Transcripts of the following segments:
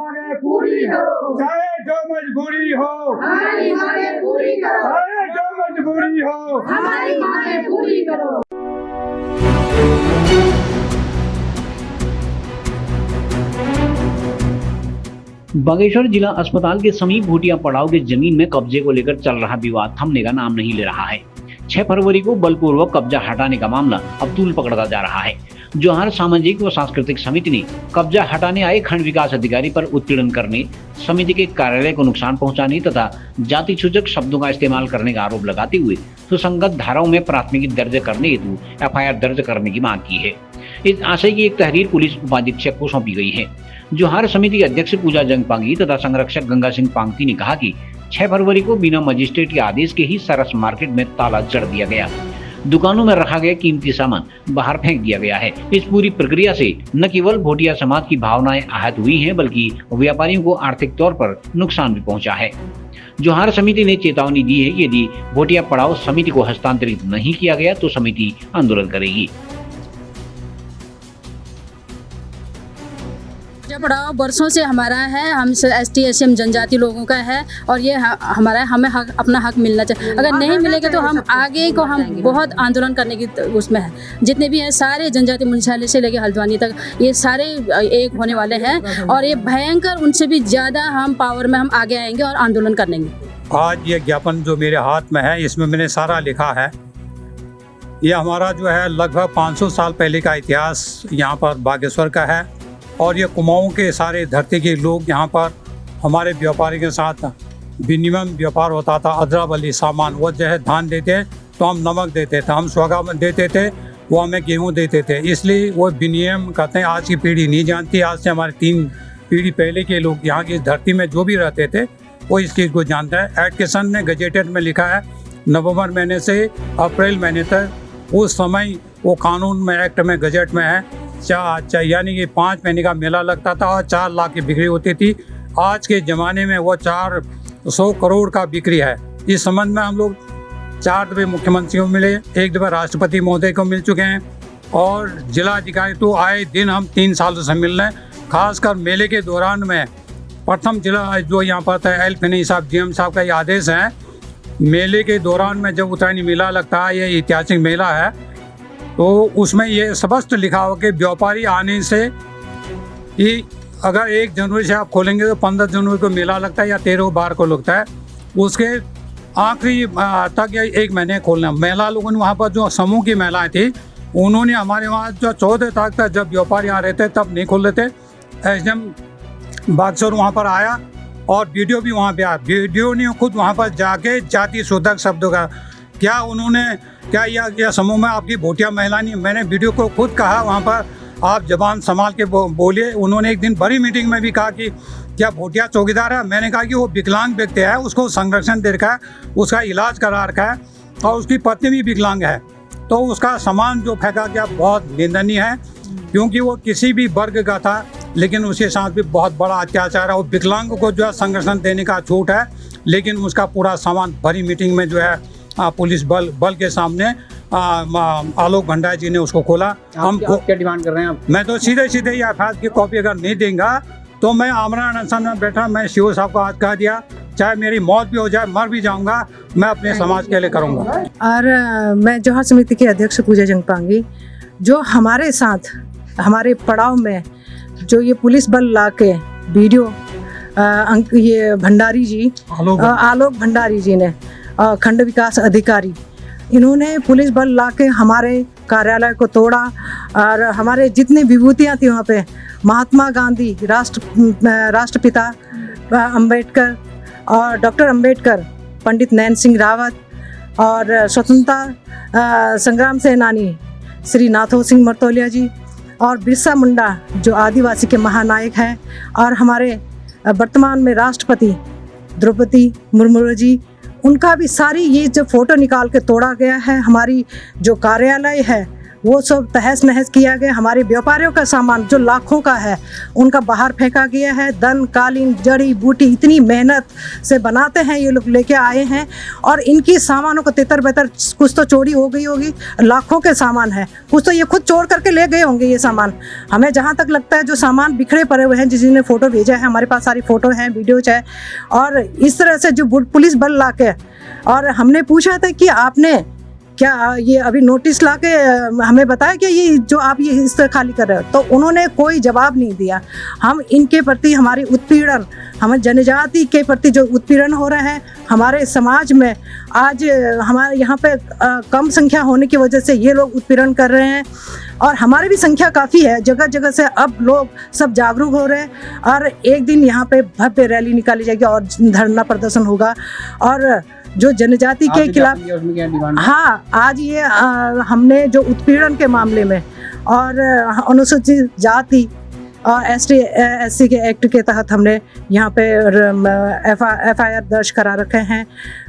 मांगे पूरी हो, चाहे जो मजबूरी हो, हमारी मांगे पूरी करो, चाहे जो मजबूरी हो, हमारी मांगे पूरी करो। बागेश्वर जिला अस्पताल के समीप भूटिया पड़ाव की जमीन में कब्जे को लेकर चल रहा विवाद थमने का नाम नहीं ले रहा है। 6 फरवरी को बलपूर्वक कब्जा हटाने का मामला अब तूल पकड़ता जा रहा है। जोहार सामाजिक व सांस्कृतिक समिति ने कब्जा हटाने आए खंड विकास अधिकारी पर उत्पीड़न करने, समिति के कार्यालय को नुकसान पहुंचाने तथा जाति सूचक शब्दों का इस्तेमाल करने का आरोप लगाते हुए सुसंगत धाराओं में प्राथमिकी दर्ज करने हेतु FIR दर्ज करने की मांग की है। इस आशय की एक तहरीर पुलिस उपाधीक्षक को सौंपी गई है। जोहार समिति के अध्यक्ष पूजा जंगपांगी तथा संरक्षक गंगा सिंह पांगती ने कहा कि 6 फरवरी को बिना मजिस्ट्रेट के आदेश के ही सरस मार्केट में ताला जड़ दिया गया। दुकानों में रखा गया कीमती सामान बाहर फेंक दिया गया है। इस पूरी प्रक्रिया से न केवल भोटिया समाज की भावनाएं आहत हुई हैं, बल्कि व्यापारियों को आर्थिक तौर पर नुकसान भी पहुंचा है। जोहार समिति ने चेतावनी दी है कि यदि भोटिया पड़ाव समिति को हस्तांतरित नहीं किया गया तो समिति आंदोलन करेगी। भोटिया पड़ाव बरसों से हमारा है, हम ST SC जनजाति लोगों का है और ये हमारा हमें अपना हक मिलना चाहिए। अगर नहीं मिलेगा तो हम आगे को हम बहुत आंदोलन करने की उसमें है। जितने भी हैं सारे जनजाति मुंशाली से लेकर हल्द्वानी तक ये सारे एक होने वाले हैं और ये भयंकर उनसे भी ज़्यादा हम पावर में हम आगे आएंगे और आंदोलन करेंगे। आज ये ज्ञापन जो मेरे हाथ में है इसमें मैंने सारा लिखा है। ये हमारा जो है लगभग 500 साल पहले का इतिहास यहाँ पर बागेश्वर का है और ये कुमाऊं के सारे धरती के लोग यहाँ पर हमारे व्यापारी के साथ विनिमय व्यापार होता था। अदरा बली सामान, वो जो है धान देते तो हम नमक देते थे, हम सोगा देते थे, वो हमें गेहूँ देते थे। इसलिए वो विनिमय कहते हैं। आज की पीढ़ी नहीं जानती। आज से हमारे 3 पीढ़ी पहले के लोग यहाँ की धरती में जो भी रहते थे वो इस चीज़ को जानता है। एडकेशन ने गजेटेड में लिखा है नवंबर महीने से अप्रैल महीने तक। उस समय वो कानून में एक्ट में गजट में है यानी कि 5 महीने का मेला लगता था और 4 लाख की बिक्री होती थी। आज के ज़माने में वो 400 करोड़ का बिक्री है। इस संबंध में हम लोग 4 दफे मुख्यमंत्रियों को मिले, 1 दफा राष्ट्रपति महोदय को मिल चुके हैं और जिलाधिकारी तो आए दिन हम 3 सालों से मिल रहे हैं। खासकर मेले के दौरान में प्रथम जिला जो यहाँ पर था एल फिनी साहब GM साहब का ये आदेश है। मेले के दौरान में जब उत्तरायणी मेला लगता है, ये ऐतिहासिक मेला है, तो उसमें ये स्पष्ट लिखा हो कि व्यापारी आने से कि अगर 1 जनवरी से आप खोलेंगे तो 15 जनवरी को मेला लगता है या 13 बार को लगता है, उसके आखिरी तक या 1 महीने खोलना। महिला लोगों ने वहाँ पर जो समूह की महिलाएं थी उन्होंने हमारे वहाँ जो 14 तारीख तक जब व्यापारी आ रहे थे तब नहीं खोल रहे थे। SDM बागेश्वर वहाँ पर आया और वीडियो भी वहाँ पे आया। वीडियो ने खुद वहाँ पर जाके जाति शोधक शब्दों का क्या उन्होंने क्या यह समूह में आपकी भोटिया महिला नहीं। मैंने वीडियो को खुद कहा वहाँ पर आप जबान संभाल के बोलिए। उन्होंने एक दिन बड़ी मीटिंग में भी कहा कि क्या भोटिया चौकीदार है। मैंने कहा कि वो विकलांग व्यक्ति है, उसको संरक्षण दे रखा है, उसका इलाज करा रखा है और उसकी पत्नी भी विकलांग है, तो उसका सामान जो फेंका गया बहुत निंदनीय है क्योंकि वो किसी भी वर्ग का था लेकिन उसके साथ भी बहुत बड़ा अत्याचार है। और विकलांग को जो है संरक्षण देने का छूट है लेकिन उसका पूरा सामान बड़ी मीटिंग में जो है पुलिस बल के सामने आलोक भंडारी जी ने उसको खोला। हम क्या डिमांड कर रहे हैं आप? मैं तो सीधे ये FIR की कॉपी अगर नहीं देंगे तो मैं आमरण अनशन में बैठा। मैं CO साहब को आज कह दिया चाहे मेरी मौत भी हो जाए, मर भी जाऊंगा, मैं अपने समाज के लिए करूंगा। और मैं जोहार समिति के अध्यक्ष पूजा जंगपांगी, जो हमारे साथ हमारे पड़ाव में जो ये पुलिस बल ला के वीडियो ये भंडारी जी आलोक भंडारी जी ने खंड विकास अधिकारी, इन्होंने पुलिस बल ला के हमारे कार्यालय को तोड़ा और हमारे जितनी विभूतियाँ थी वहाँ पे महात्मा गांधी, राष्ट्रपिता अंबेडकर और डॉक्टर अंबेडकर, पंडित नैन सिंह रावत और स्वतंत्रता संग्राम सेनानी श्री नाथो सिंह मर्तोलिया जी और बिरसा मुंडा जो आदिवासी के महानायक हैं और हमारे वर्तमान में राष्ट्रपति द्रौपदी मुर्मू जी, उनका भी सारी ये जो फ़ोटो निकाल के तोड़ा गया है। हमारी जो कार्यालय है वो सब तहस नहस किया गया। हमारे व्यापारियों का सामान जो लाखों का है उनका बाहर फेंका गया है। दन कालीन जड़ी बूटी इतनी मेहनत से बनाते हैं ये लोग, लेके आए हैं और इनकी सामानों को तितर बेतर, कुछ तो चोरी हो गई होगी, लाखों के सामान है, कुछ तो ये खुद चोर करके ले गए होंगे ये सामान। हमें जहाँ तक लगता है जो सामान बिखरे पड़े हुए हैं, जिसने फ़ोटो भेजा है, हमारे पास सारी फ़ोटो हैं, वीडियोज है, और इस तरह से जो पुलिस बल ला के, और हमने पूछा था कि आपने क्या ये अभी नोटिस ला के हमें बताया कि ये जो आप ये इस तरह खाली कर रहे हो, तो उन्होंने कोई जवाब नहीं दिया। हम इनके प्रति हमारी उत्पीड़न, हमें जनजाति के प्रति जो उत्पीड़न हो रहा है हमारे समाज में, आज हमारे यहाँ पे कम संख्या होने की वजह से ये लोग उत्पीड़न कर रहे हैं, और हमारी भी संख्या काफ़ी है, जगह जगह से अब लोग सब जागरूक हो रहे हैं। और एक दिन यहाँ पे भव्य रैली निकाली जाएगी और धरना प्रदर्शन होगा, और जो जनजाति के खिलाफ, हाँ, आज ये हमने जो उत्पीड़न के मामले में और अनुसूचित जाति और ST/SC के एक्ट के तहत हमने यहाँ पे FIR दर्ज करा रखे हैं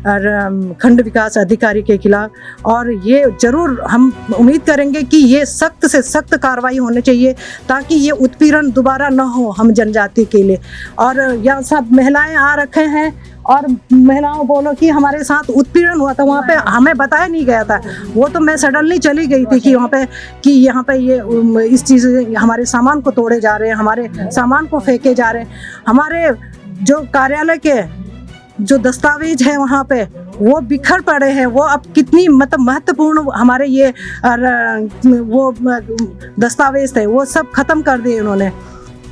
और खंड विकास अधिकारी के खिलाफ, और ये ज़रूर हम उम्मीद करेंगे कि ये सख्त से सख्त कार्रवाई होनी चाहिए ताकि ये उत्पीड़न दोबारा न हो हम जनजाति के लिए। और यहाँ सब महिलाएं आ रखे हैं और महिलाओं बोलो कि हमारे साथ उत्पीड़न हुआ था, वहाँ पे हमें बताया नहीं गया था, वो तो मैं सडनली चली गई थी कि वहाँ पे कि यहाँ पे ये इस चीज़ हमारे सामान को तोड़े जा रहे हैं, हमारे सामान को फेंके जा रहे हैं, हमारे जो कार्यालय के जो दस्तावेज है वहाँ पे वो बिखर पड़े हैं। वो अब कितनी मतलब महत्वपूर्ण हमारे ये वो दस्तावेज थे वो सब ख़त्म कर दिए उन्होंने।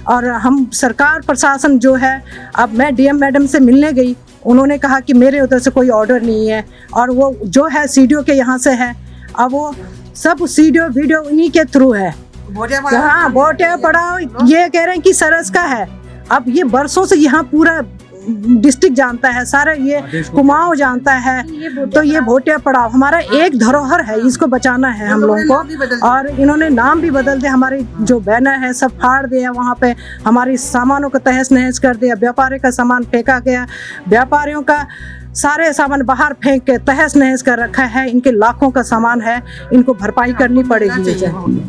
और हम सरकार प्रशासन जो है, अब मैं DM मैडम से मिलने गई, उन्होंने कहा कि मेरे उधर से कोई ऑर्डर नहीं है, और वो जो है CDO के यहाँ से है, अब वो सब CDO वीडियो उन्हीं के थ्रू है। हाँ, वोटे पढ़ाओ ये कह रहे हैं कि सरस का है। अब ये बरसों से यहाँ पूरा डिस्ट्रिक्ट जानता है, सारा ये कुमाऊं जानता है, तो ये भोटिया पड़ाव हमारा एक धरोहर है, इसको बचाना है हम लोगों को। और इन्होंने नाम भी बदल दिया, हमारे जो बैनर है सब फाड़ दिया, वहाँ पे हमारी सामानों को तहस नहस कर दिया, व्यापारी का सामान फेंका गया, व्यापारियों का सारे सामान बाहर फेंक के तहस नहस कर रखा है। इनके लाखों का सामान है, इनको भरपाई करनी पड़ेगी।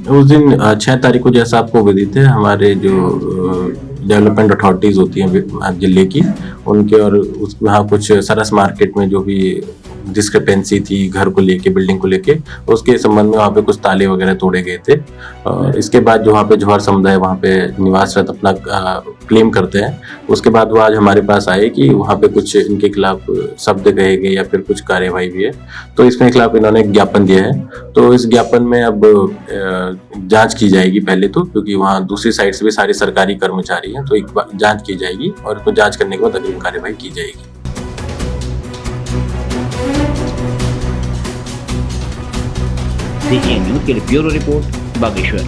उस दिन 6 तारीख को जैसा आपको विदित है, हमारे जो डेवलपमेंट अथॉरिटीज़ होती हैं जिले की, उनके और वहाँ कुछ सरस मार्केट में जो भी डिस्क्रिपेंसी थी घर को लेके, बिल्डिंग को लेके, उसके संबंध में वहाँ पे कुछ ताले वगैरह तोड़े गए थे। और इसके बाद जो वहाँ पे जौहर समुदाय वहाँ पे निवासरत अपना क्लेम करते हैं, उसके बाद वो आज हमारे पास आए कि वहाँ पे कुछ इनके खिलाफ शब्द कहे गए या फिर कुछ कार्यवाही भी है, तो इसके खिलाफ इन्होंने एक ज्ञापन दिया है। तो इस ज्ञापन में अब जाँच की जाएगी पहले तो, क्योंकि वहाँ दूसरी साइड से भी सारे सरकारी कर्मचारी हैं, तो एक बार जाँच की जाएगी और उसको जाँच करने के बाद अग्रिम कार्यवाही की जाएगी। CGN न्यूज़ के लिए ब्यूरो रिपोर्ट बागेश्वर।